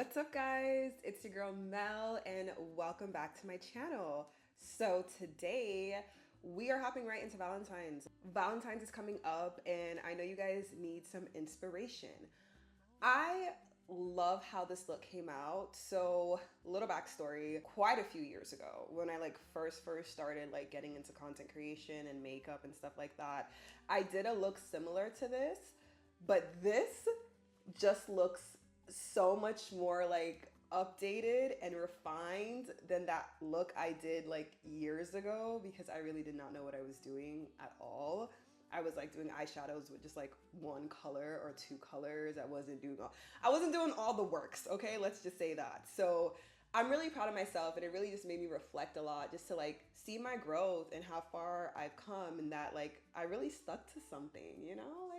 What's up guys? It's your girl Mel and welcome back to my channel. So today we are hopping right into Valentine's. Valentine's is coming up and I know you guys need some inspiration. I love how this look came out. So little backstory, quite a few years ago when I first started getting into content creation and makeup and stuff like that, I did a look similar to this, but this just looks so much more updated and refined than that look I did years ago, because I really did not know what I was doing at all. I was doing eyeshadows with just one color or two colors. I wasn't doing all the works, okay? Let's just say that. So I'm really proud of myself, and it really just made me reflect a lot, just to see my growth and how far I've come, and that I really stuck to something, you know?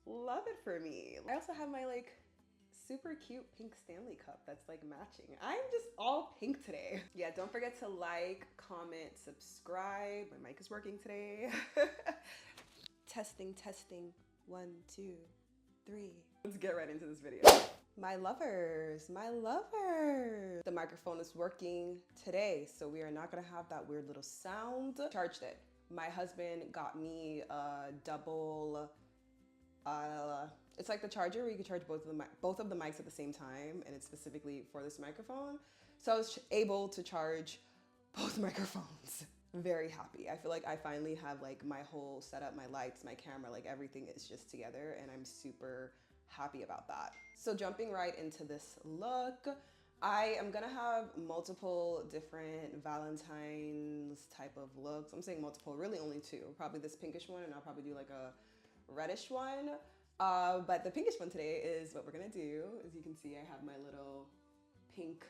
Love it for me. I also have my super cute pink Stanley cup that's matching. I'm just all pink today. Yeah, don't forget to comment, subscribe. My mic is working today. Testing. 1, 2, 3. Let's get right into this video. My lovers. The microphone is working today, so we are not gonna have that weird little sound. Charged it. My husband got me a double, it's like the charger where you can charge both of the mics at the same time, and it's specifically for this microphone. So I was able to charge both microphones. Very happy. I feel like I finally have my whole setup, my lights, my camera, everything is just together, and I'm super happy about that. So jumping right into this look, I am gonna have multiple different Valentine's type of looks. I'm saying multiple, really only two. Probably this pinkish one, and I'll probably do a reddish one. But the pinkish one today is what we're gonna do. As you can see, I have my little pink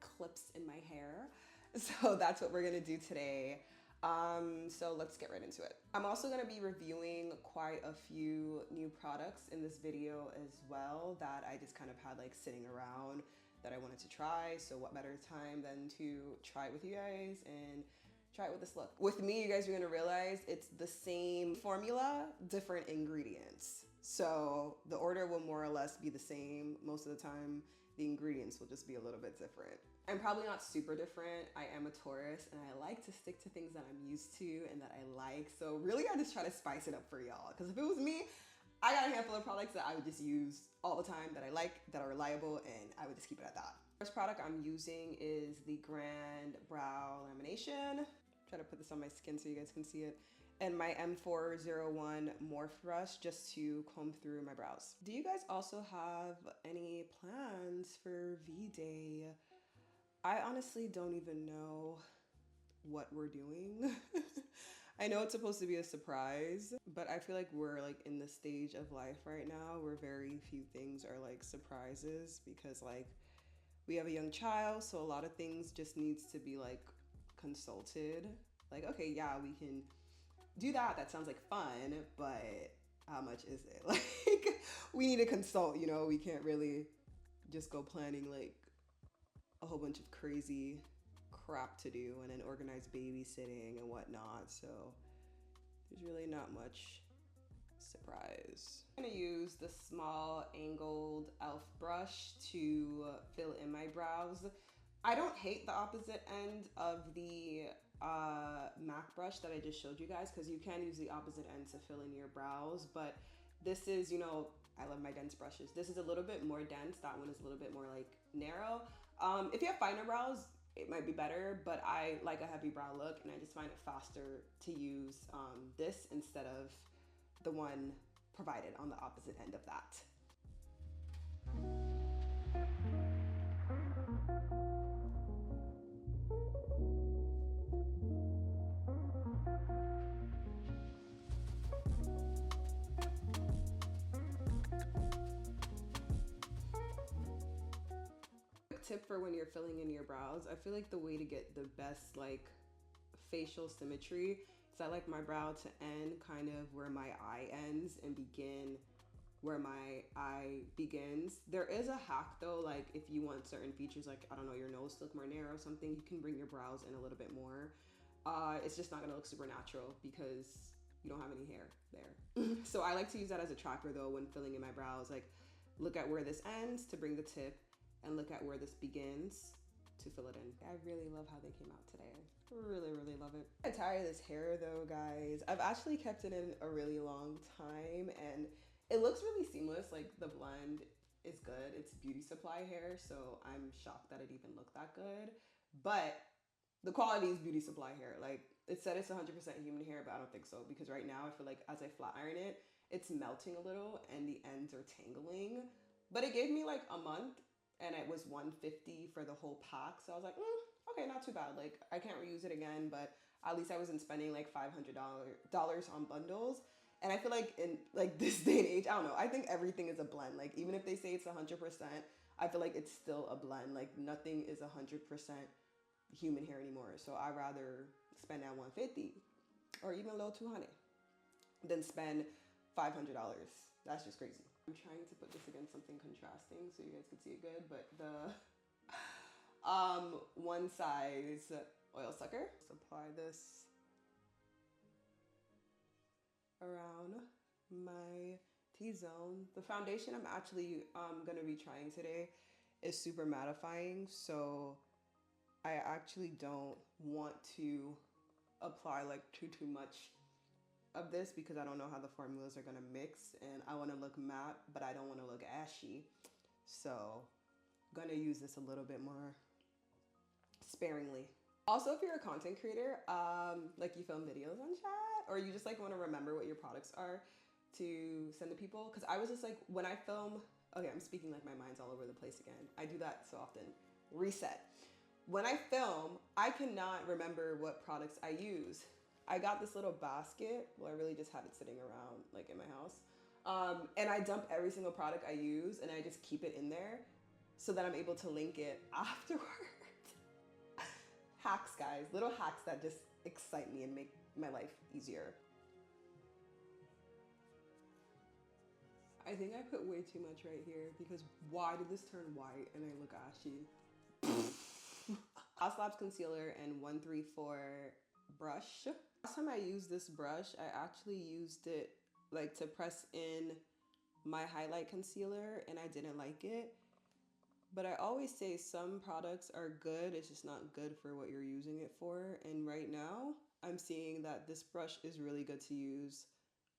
clips in my hair. So that's what we're gonna do today. So let's get right into it. I'm also gonna be reviewing quite a few new products in this video as well that I just kind of had sitting around that I wanted to try. So what better time than to try it with you guys and try it with this look. With me, you guys are gonna realize it's the same formula, different ingredients. So the order will more or less be the same. Most of the time, the ingredients will just be a little bit different. I'm probably not super different. I am a Taurus, and I like to stick to things that I'm used to and that I like. So really, I just try to spice it up for y'all. Because if it was me, I got a handful of products that I would just use all the time, that I like, that are reliable, and I would just keep it at that. First product I'm using is the Grand Brow Lamination. Try to put this on my skin so you guys can see it. And my M401 Morph Brush just to comb through my brows. Do you guys also have any plans for V-Day? I honestly don't even know what we're doing. I know it's supposed to be a surprise, but I feel like we're in the stage of life right now where very few things are surprises, because we have a young child, so a lot of things just needs to be consulted. Okay, yeah, we can do that. That sounds fun, but how much is it? We need to consult, you know. We can't really just go planning a whole bunch of crazy crap to do and then organize babysitting and whatnot. So there's really not much surprise. I'm gonna use the small angled elf brush to fill in my brows. I don't hate the opposite end of the MAC brush that I just showed you guys, because you can use the opposite end to fill in your brows, but this is, you know, I love my dense brushes. This is a little bit more dense. That one is a little bit more narrow. If you have finer brows, it might be better, but I like a heavy brow look, and I just find it faster to use this instead of the one provided on the opposite end of that. Tip for when you're filling in your brows, I feel the way to get the best facial symmetry is I like my brow to end kind of where my eye ends and begin where my eye begins. There is a hack though, if you want certain features, I don't know, your nose to look more narrow or something, you can bring your brows in a little bit more. It's just not gonna look super natural because you don't have any hair there. So I like to use that as a tracker though when filling in my brows, look at where this ends to bring the tip, and look at where this begins to fill it in. I really love how they came out today. Really, really love it. I'm tired of this hair though, guys. I've actually kept it in a really long time and it looks really seamless. Like the blend is good. It's beauty supply hair, so I'm shocked that it even looked that good. But the quality is beauty supply hair. Like it said it's 100% human hair, but I don't think so because right now I feel like as I flat iron it, it's melting a little and the ends are tangling. But it gave me like a month and it was $150 for the whole pack. So I was like, okay, not too bad. Like I can't reuse it again, but at least I wasn't spending like $500 on bundles. And I feel like in like this day and age, I don't know, I think everything is a blend. Like even if they say it's 100%, I feel like it's still a blend. Like nothing is 100% human hair anymore. So I'd rather spend that $150 or even a little $200 than spend $500. That's just crazy. I'm trying to put this against something contrasting so you guys can see it good, but the one size oil sucker. Let's apply this around my T-zone. The foundation I'm actually gonna be trying today is super mattifying, so I actually don't want to apply like too much of this because I don't know how the formulas are gonna mix and I wanna look matte, but I don't wanna look ashy. So I'm gonna use this a little bit more sparingly. Also, if you're a content creator, like you film videos on chat or you just like wanna remember what your products are to send to people. Cause I was just like, when I film, okay, I'm speaking like my mind's all over the place again. I do that so often. Reset. When I film, I cannot remember what products I use. I got this little basket. Well, I really just had it sitting around like in my house. And I dump every single product I use and I just keep it in there so that I'm able to link it afterwards. Hacks, guys, little hacks that just excite me and make my life easier. I think I put way too much right here because why did this turn white and I look ashy? Haus Labs concealer and 134 brush. Last time I used this brush, I actually used it like to press in my highlight concealer and I didn't like it. But I always say some products are good, it's just not good for what you're using it for. And right now, I'm seeing that this brush is really good to use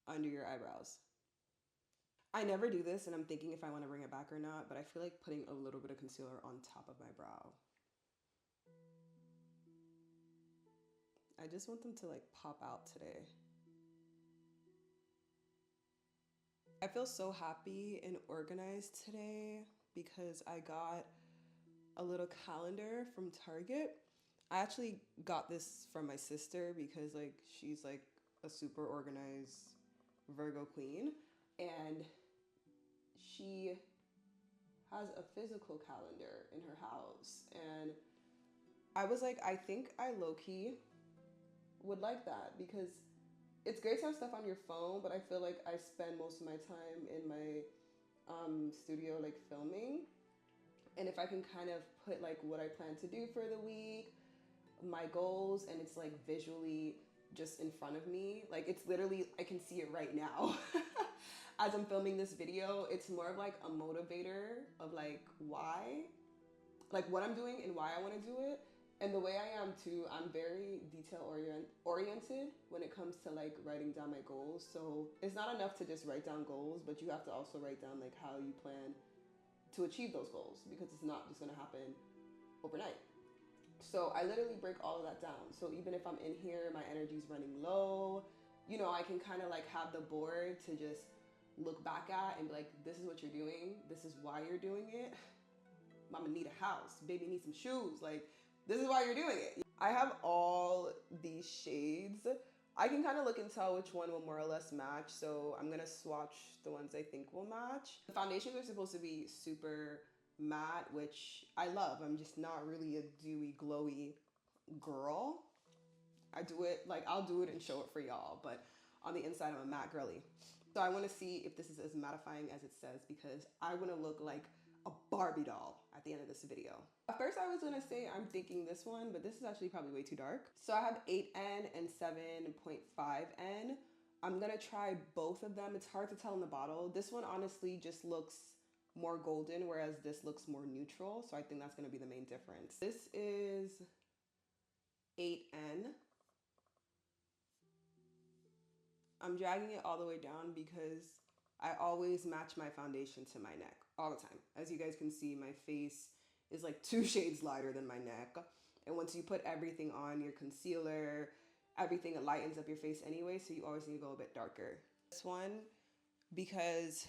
under your eyebrows. I never do this and I'm thinking if I want to bring it back or not, but I feel like putting a little bit of concealer on top of my brow. I just want them to like pop out today. I feel so happy and organized today because I got a little calendar from Target. I actually got this from my sister because like she's like a super organized Virgo queen and she has a physical calendar in her house. And I was like, I think I low-key would like that because it's great to have stuff on your phone, but I feel like I spend most of my time in my studio like filming. And if I can kind of put like what I plan to do for the week, my goals, and it's like visually just in front of me, like it's literally, I can see it right now. As I'm filming this video, it's more of like a motivator of like why, like what I'm doing and why I want to do it. And the way I am too, I'm very detail oriented when it comes to like writing down my goals. So it's not enough to just write down goals, but you have to also write down like how you plan to achieve those goals because it's not just gonna happen overnight. So I literally break all of that down. So even if I'm in here, my energy's running low, you know, I can kind of like have the board to just look back at and be like, this is what you're doing. This is why you're doing it. Mama need a house, baby need some shoes. Like, this is why you're doing it. I have all these shades. I can kind of look and tell which one will more or less match. So I'm gonna swatch the ones I think will match. The foundations are supposed to be super matte, which I love. I'm just not really a dewy, glowy girl. I do it, like I'll do it and show it for y'all, but on the inside I'm a matte girly. So I wanna see if this is as mattifying as it says because I wanna look like a Barbie doll at the end of this video. At first I was gonna say I'm thinking this one, but this is actually probably way too dark. So I have 8N and 7.5N. I'm gonna try both of them. It's hard to tell in the bottle. This one honestly just looks more golden, whereas this looks more neutral. So I think that's gonna be the main difference. This is 8N. I'm dragging it all the way down because I always match my foundation to my neck all the time. As you guys can see, my face is like 2 shades lighter than my neck. And once you put everything on, your concealer, everything, it lightens up your face anyway, so you always need to go a bit darker. This one, because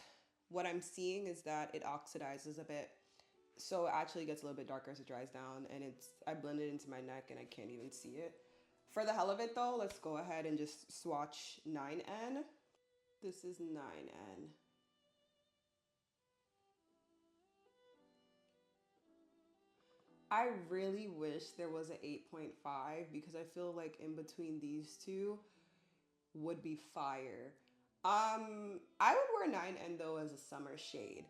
what I'm seeing is that it oxidizes a bit. So it actually gets a little bit darker as it dries down, and I blend it into my neck and I can't even see it. For the hell of it though, let's go ahead and just swatch 9N. This is 9N. I really wish there was an 8.5 because I feel like in between these two would be fire. I would wear 9N though as a summer shade.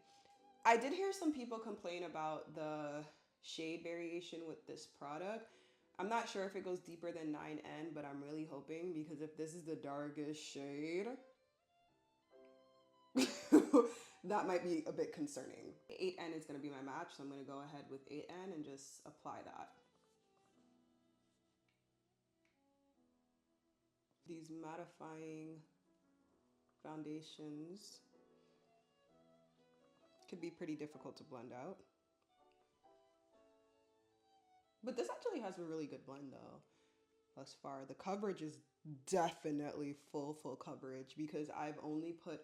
I did hear some people complain about the shade variation with this product. I'm not sure if it goes deeper than 9N, but I'm really hoping, because if this is the darkest shade, that might be a bit concerning. 8N is gonna be my match, so I'm gonna go ahead with 8N and just apply that. These mattifying foundations could be pretty difficult to blend out. But this actually has a really good blend though, thus far. The coverage is definitely full coverage because I've only put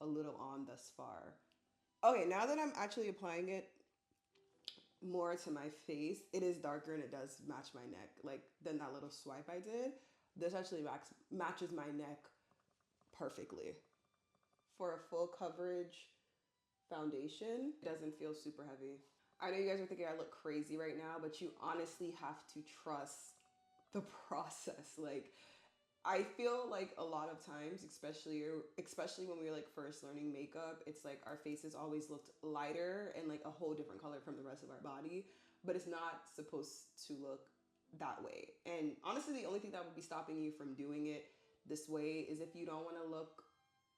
a little on thus far. Okay, now that I'm actually applying it more to my face, it is darker and it does match my neck. Like, than that little swipe I did, this actually matches my neck perfectly. For a full coverage foundation, it doesn't feel super heavy. I know you guys are thinking I look crazy right now, but you honestly have to trust the process. Like, I feel like a lot of times, especially when we were like first learning makeup, it's like our faces always looked lighter and like a whole different color from the rest of our body, but it's not supposed to look that way. And honestly, the only thing that would be stopping you from doing it this way is if you don't want to look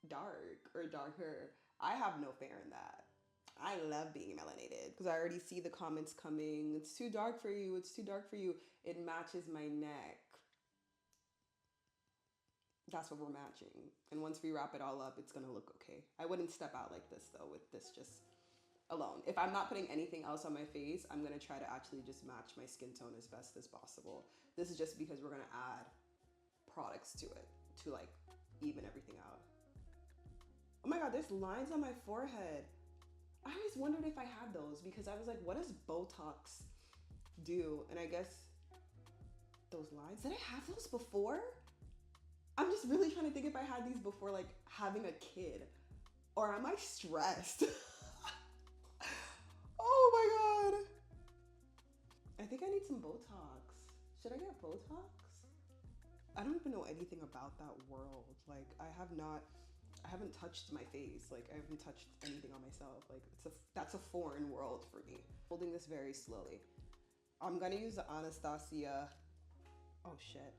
dark or darker. I have no fear in that. I love being melanated because I already see the comments coming. It's too dark for you. It's too dark for you. It matches my neck. That's what we're matching. And once we wrap it all up, it's gonna look okay. I wouldn't step out like this though with this just alone. If I'm not putting anything else on my face, I'm gonna try to actually just match my skin tone as best as possible. This is just because we're gonna add products to it to like even everything out. Oh my God, there's lines on my forehead. I always wondered if I had those because I was like, what does Botox do? And I guess those lines, did I have those before? I'm just really trying to think if I had these before like having a kid, or am I stressed? Oh my God. I think I need some Botox. Should I get Botox? I don't even know anything about that world. Like I haven't touched my face. Like I haven't touched anything on myself. Like that's a foreign world for me. Holding this very slowly. I'm gonna use the Anastasia, oh shit,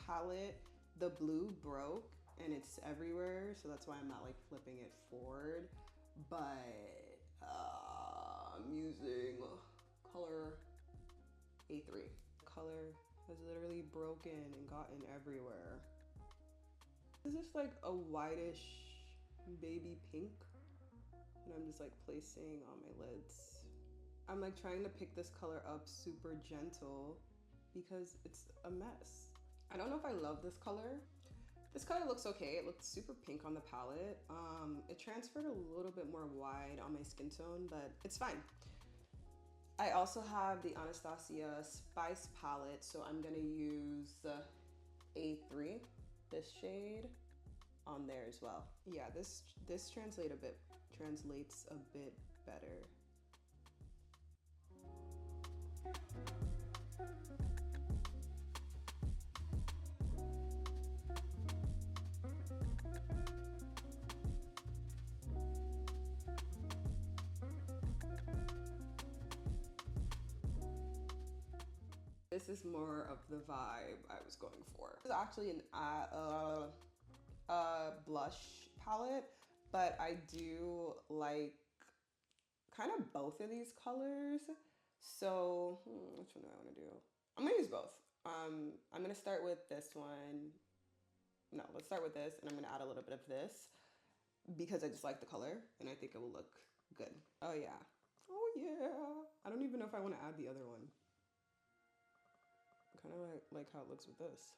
palette. The blue broke and it's everywhere, so that's why I'm not like flipping it forward. But I'm using color A3. Color has literally broken and gotten everywhere. This is like a whitish baby pink, and I'm just like placing on my lids. I'm like trying to pick this color up super gentle because it's a mess. I don't know if I love this color. This color looks okay. It looks super pink on the palette. It transferred a little bit more wide on my skin tone, but it's fine. I also have the Anastasia Spice palette, so I'm gonna use A3, this shade, on there as well. Yeah, this translates a bit better. This is more of the vibe I was going for. This is actually an blush palette, but I do like kind of both of these colors. So which one do I want to do? I'm gonna use both. I'm gonna start with this one. No, let's start with this, and I'm gonna add a little bit of this because I just like the color and I think it will look good. Oh yeah. Oh yeah. I don't even know if I want to add the other one. I kind of like how it looks with this.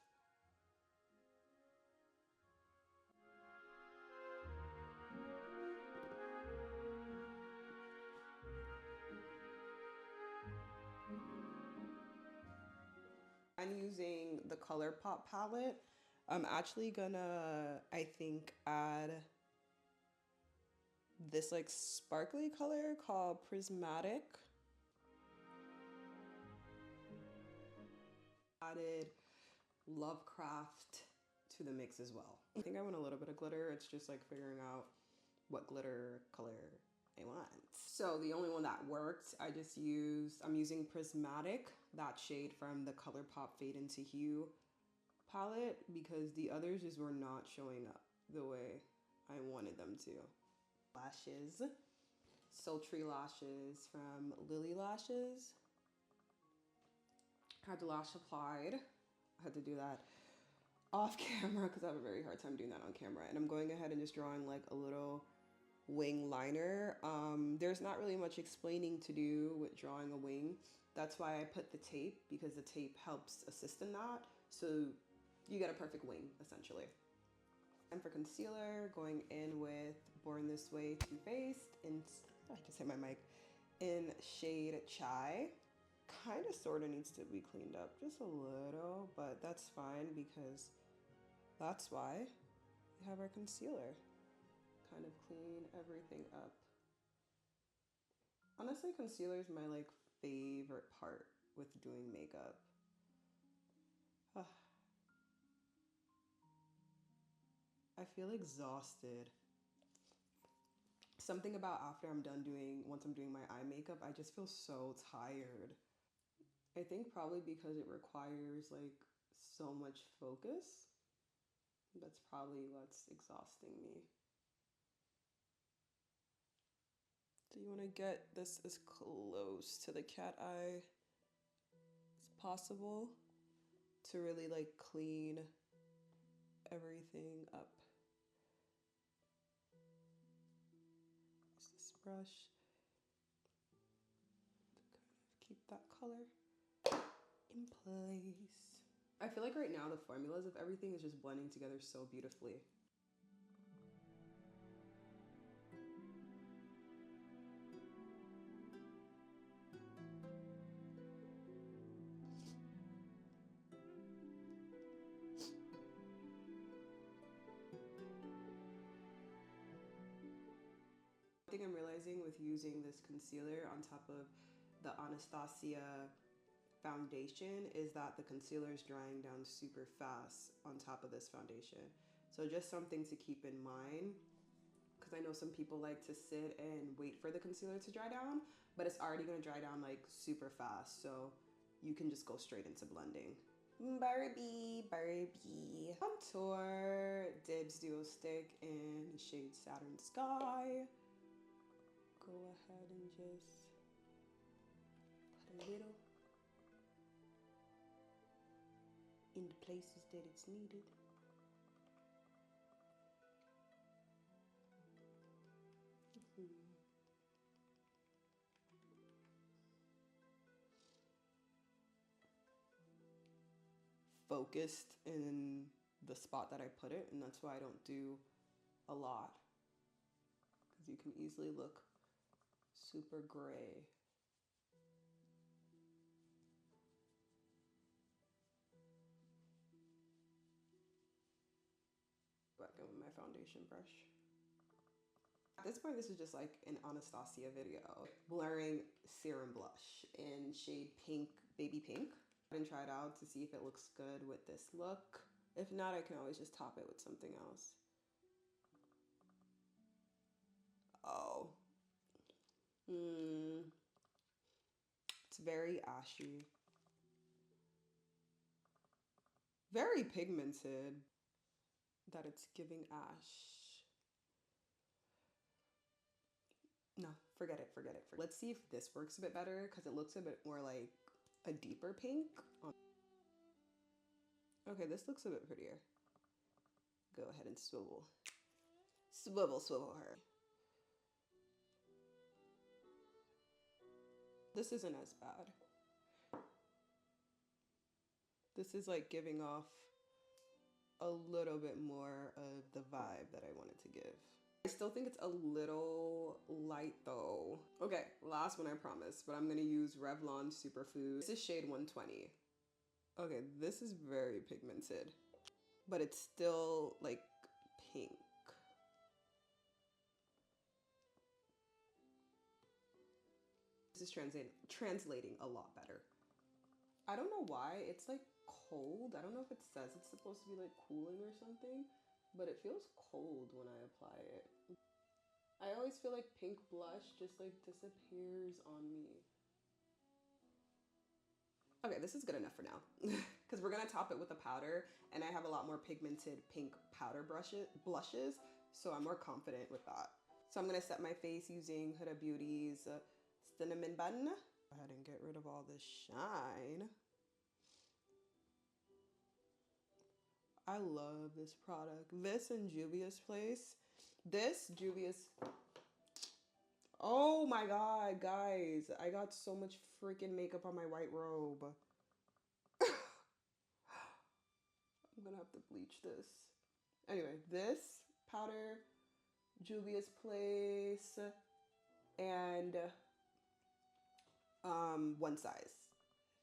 I'm using the ColourPop palette. I'm actually gonna, I think, add this like sparkly color called Prismatic. Added Lovecraft to the mix as well. I think I want a little bit of glitter. It's just like figuring out what glitter color I want. So the only one that worked, I'm using Prismatic, that shade from the ColourPop Fade into Hue palette, because the others just were not showing up the way I wanted them to. Lashes, sultry lashes from Lily Lashes. Had the lash applied. I had to do that off camera because I have a very hard time doing that on camera. And I'm going ahead and just drawing like a little wing liner. There's not really much explaining to do with drawing a wing. That's why I put the tape, because the tape helps assist in that. So you get a perfect wing, essentially. And for concealer, going in with Born This Way Too Faced, and I just hit my mic, in shade Chai. Kind of sort of needs to be cleaned up just a little, but that's fine because that's why we have our concealer. Kind of clean everything up. Honestly, concealer is my like favorite part with doing makeup. I feel exhausted. Something about once I'm doing my eye makeup, I just feel so tired. I think probably because it requires like so much focus. That's probably what's exhausting me. So you want to get this as close to the cat eye as possible to really like clean everything up. Use this brush to kind of keep that color in place. I feel like right now the formulas of everything is just blending together so beautifully. One thing I'm realizing with using this concealer on top of the Anastasia foundation is that the concealer is drying down super fast on top of this foundation. So just something to keep in mind, because I know some people like to sit and wait for the concealer to dry down, but it's already going to dry down like super fast, so you can just go straight into blending. Barbie. Contour, Dibs Duo Stick in shade Saturn Sky. Go ahead and just put a little in the places that it's needed. Focused in the spot that I put it, and that's why I don't do a lot, because you can easily look super gray. Back in with my foundation brush. At this point, this is just like an Anastasia video. Blurring Serum Blush in shade Pink, Baby Pink. And try it out to see if it looks good with this look. If not, I can always just top it with something else. Oh. It's very ashy. Very pigmented. That it's giving ash. No, Forget it, forget it. Let's see if this works a bit better because it looks a bit more like a deeper pink. Okay, this looks a bit prettier. Go ahead and swivel. Swivel, swivel her. This isn't as bad. This is like giving off a little bit more of the vibe that I wanted to give. I still think it's a little light though. Okay, last one I promise, but I'm gonna use Revlon Superfood. This is shade 120. Okay, this is very pigmented, but it's still like pink. This is translating a lot better. I don't know why, it's like cold. I don't know if it says it's supposed to be like cooling or something, but it feels cold when I apply it. I always feel like pink blush just like disappears on me. Okay, this is good enough for now because we're gonna top it with a powder, and I have a lot more pigmented pink powder blushes, so I'm more confident with that. So I'm gonna set my face using Huda Beauty's Cinnamon Bun. Go ahead and get rid of all this shine. I love this product. This in Juvia's place. This Juvia's. Oh my god, guys. I got so much freaking makeup on my white robe. I'm gonna have to bleach this. Anyway, this powder, Juvia's Place, and One Size.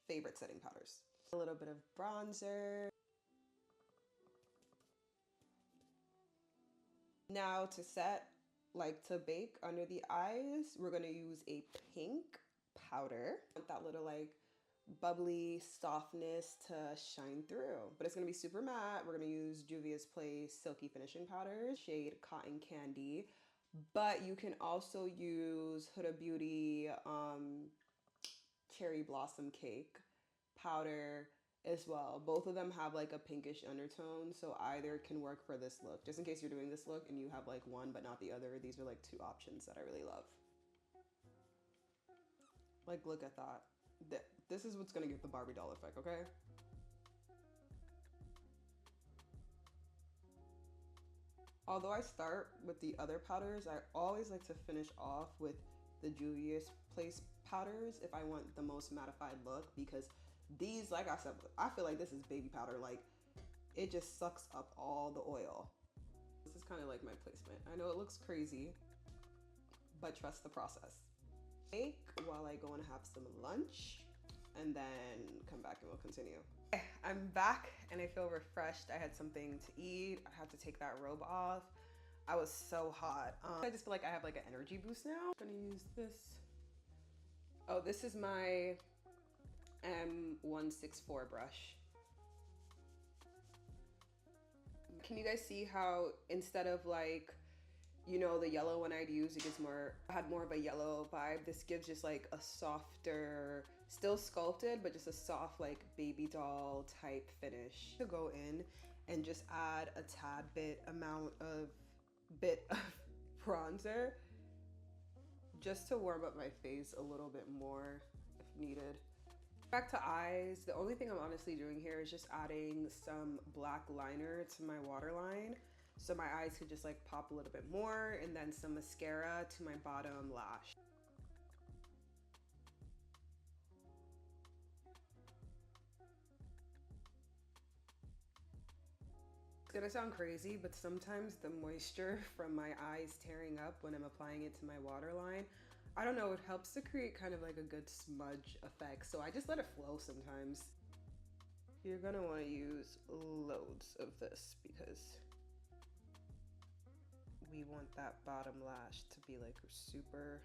Favorite setting powders. A little bit of bronzer. Now to set, like to bake under the eyes, we're gonna use a pink powder. Want that little like bubbly softness to shine through, but it's gonna be super matte. We're gonna use Juvia's Place Silky Finishing Powders, shade Cotton Candy, but you can also use Huda Beauty Cherry Blossom Cake powder as well. Both of them have like a pinkish undertone, so either can work for this look. Just in case you're doing this look and you have like one but not the other, these are like two options that I really love. Like, look at that. This is what's gonna give the Barbie doll effect, okay? Although I start with the other powders, I always like to finish off with the Juvia's Place powders if I want the most mattified look, because these, like I said, I feel like this is baby powder. Like, it just sucks up all the oil. This is kind of like my placement. I know it looks crazy, but trust the process. Bake while I go and have some lunch, and then come back and we'll continue. I'm back and I feel refreshed. I had something to eat. I had to take that robe off. I was so hot. I just feel like I have like an energy boost now. I'm gonna use this. Oh, this is my M164 brush. Can you guys see how instead of like, you know, the yellow one I'd use, it gets more, I had more of a yellow vibe. This gives just like a softer, still sculpted, but just a soft like baby doll type finish. To go in and just add a tad bit of bronzer just to warm up my face a little bit more if needed. Back to eyes, the only thing I'm honestly doing here is just adding some black liner to my waterline so my eyes could just like pop a little bit more, and then some mascara to my bottom lash. It's gonna sound crazy, but sometimes the moisture from my eyes tearing up when I'm applying it to my waterline, I don't know, it helps to create kind of like a good smudge effect. So I just let it flow sometimes. You're gonna wanna use loads of this because we want that bottom lash to be like super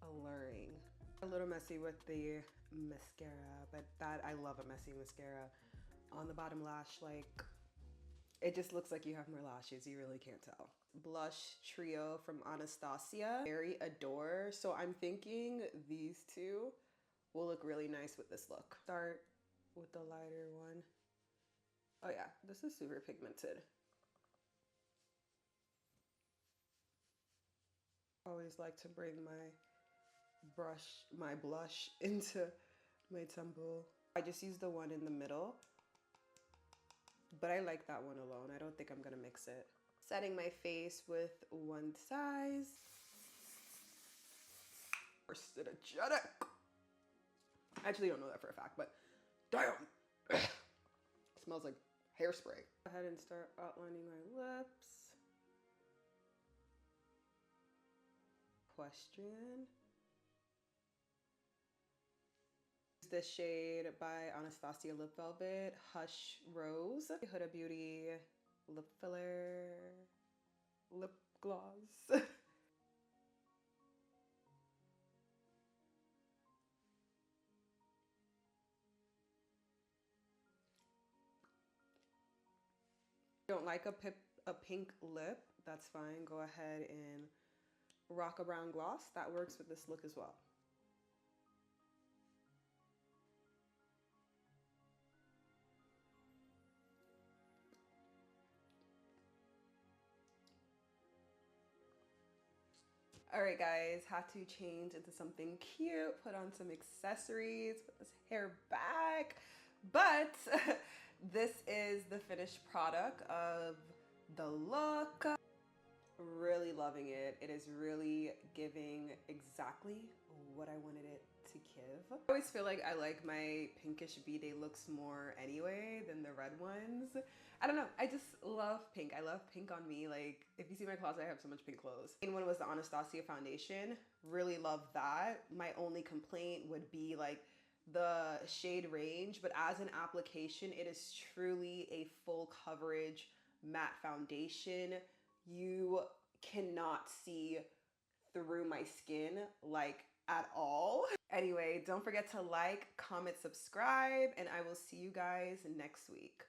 alluring. A little messy with the mascara, but that, I love a messy mascara on the bottom lash. Like, it just looks like you have more lashes, you really can't tell. Blush Trio from Anastasia, Very Adore. So I'm thinking these two will look really nice with this look. Start with the lighter one. Oh yeah, this is super pigmented. Always like to bring my blush into my temple. I just use the one in the middle, but I like that one alone. I don't think I'm gonna mix it. Setting my face with one size. Synergetic. I actually don't know that for a fact, but damn. Smells like hairspray. Go ahead and start outlining my lips. Question. This shade by Anastasia Lip Velvet, Hush Rose. Huda Beauty lip filler, lip gloss. Don't like a pink lip, that's fine. Go ahead and rock a brown gloss. That works with this look as well. All right, guys, had to change into something cute, put on some accessories, put this hair back. But this is the finished product of the look. Really loving it. It is really giving exactly what I wanted it to give. I always feel like I like my pinkish B-Day looks more anyway than the red ones. I don't know, I just love pink. I love pink on me. Like, if you see my closet, I have so much pink clothes. The main one was the Anastasia Foundation. Really love that. My only complaint would be like the shade range, but as an application, it is truly a full coverage matte foundation. You cannot see through my skin like at all. Anyway, don't forget to like, comment, subscribe, and I will see you guys next week.